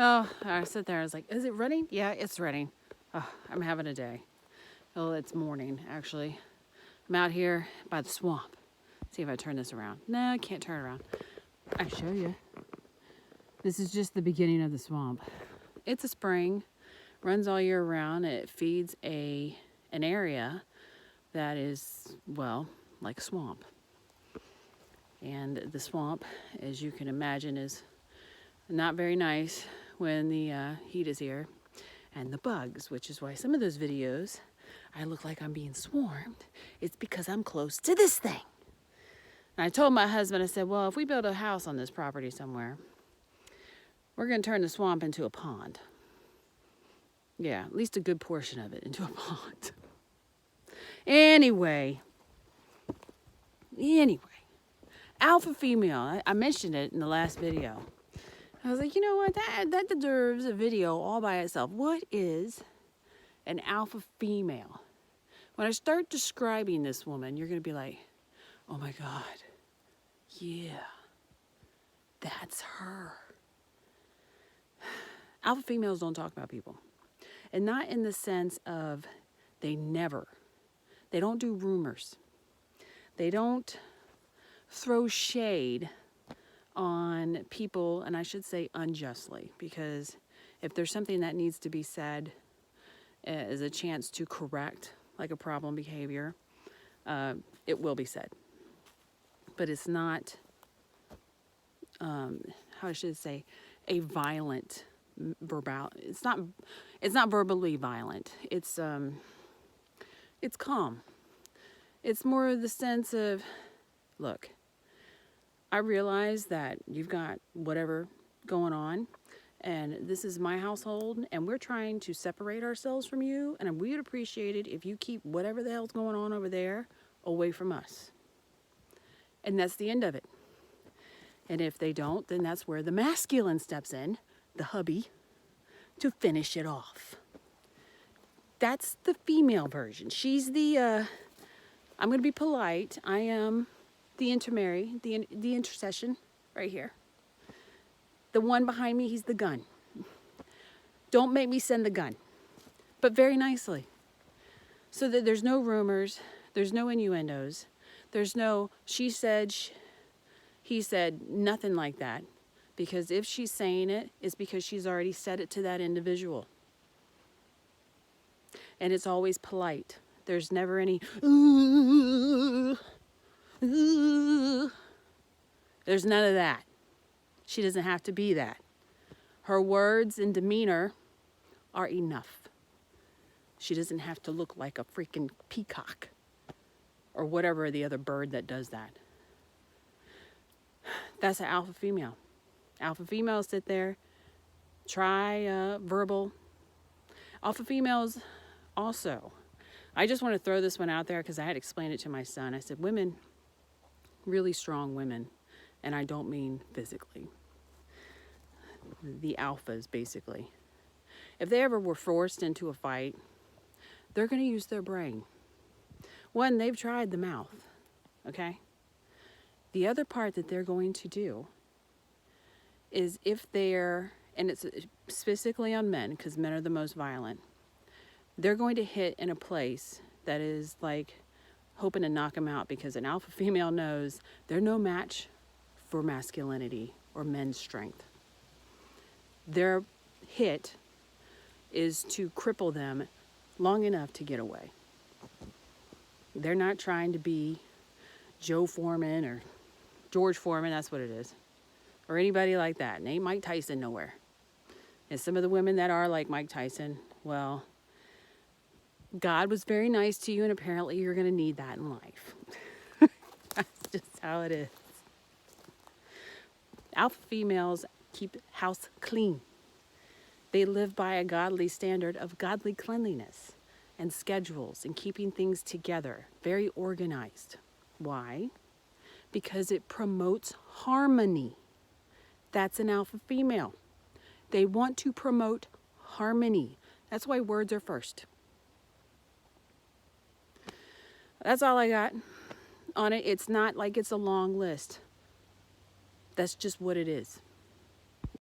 Oh, I sit there. I was like, is it raining? Yeah, it's raining. Oh, I'm having a day. Oh, it's morning, actually. I'm out here by the swamp. See if I turn this around. No, I can't turn it around. I show you. This is just the beginning of the swamp. It's a spring, runs all year round. It feeds an area that is, well, like a swamp. And the swamp, as you can imagine, is not very nice when the heat is here. And the bugs, which is why some of those videos I look like I'm being swarmed. It's because I'm close to this thing. And I told my husband, I said, well, if we build a house on this property somewhere, we're going to turn the swamp into a pond. Yeah, at least a good portion of it into a pond. Anyway, alpha female. I mentioned it in the last video. I was like, you know what? That deserves a video all by itself. What is an alpha female? When I start describing this woman, you're going to be like, oh my God, yeah, that's her. Alpha females don't talk about people. And not in the sense of they don't do rumors. They don't throw shade on people, and I should say unjustly, because if there's something that needs to be said as a chance to correct like a problem behavior, it will be said. But it's not, how should I say, a violent verbal. It's not verbally violent. It's calm. It's more the sense of, look, I realize that you've got whatever going on, and this is my household, and we're trying to separate ourselves from you, and we would appreciate it if you keep whatever the hell's going on over there away from us. And that's the end of it. And if they don't, then that's where the masculine steps in, the hubby, to finish it off. That's the female version. She's the, I'm going to be polite. I am the intermediary, the intercession right here. The one behind me, he's the gun. Don't make me send the gun, but very nicely. So that there's no rumors, there's no innuendos, there's no she said, he said, nothing like that. Because if she's saying it, it's because she's already said it to that individual. And it's always polite. There's never any, ooh, ooh. There's none of that. She doesn't have to be that. Her words and demeanor are enough. She doesn't have to look like a freaking peacock or whatever the other bird that does that. That's an alpha female. Alpha females sit there, try verbal. Alpha females also, I just want to throw this one out there because I had explained it to my son. I said, women, really strong women, and I don't mean physically. The alphas, basically. If they ever were forced into a fight, they're going to use their brain. One, they've tried the mouth, okay? The other part that they're going to do is if they're, and it's specifically on men, because men are the most violent, they're going to hit in a place that is like hoping to knock them out, because an alpha female knows they're no match for masculinity or men's strength. Their hit is to cripple them long enough to get away. They're not trying to be Joe Foreman or George Foreman, that's what it is. Or anybody like that. And ain't Mike Tyson nowhere. And some of the women that are like Mike Tyson, well, God was very nice to you, and apparently you're going to need that in life. That's just how it is. Alpha females keep house clean. They live by a godly standard of godly cleanliness and schedules and keeping things together, very organized. Why? Because it promotes harmony. That's an alpha female. They want to promote harmony. That's why words are first. That's all I got on it. It's not like it's a long list. That's just what it is.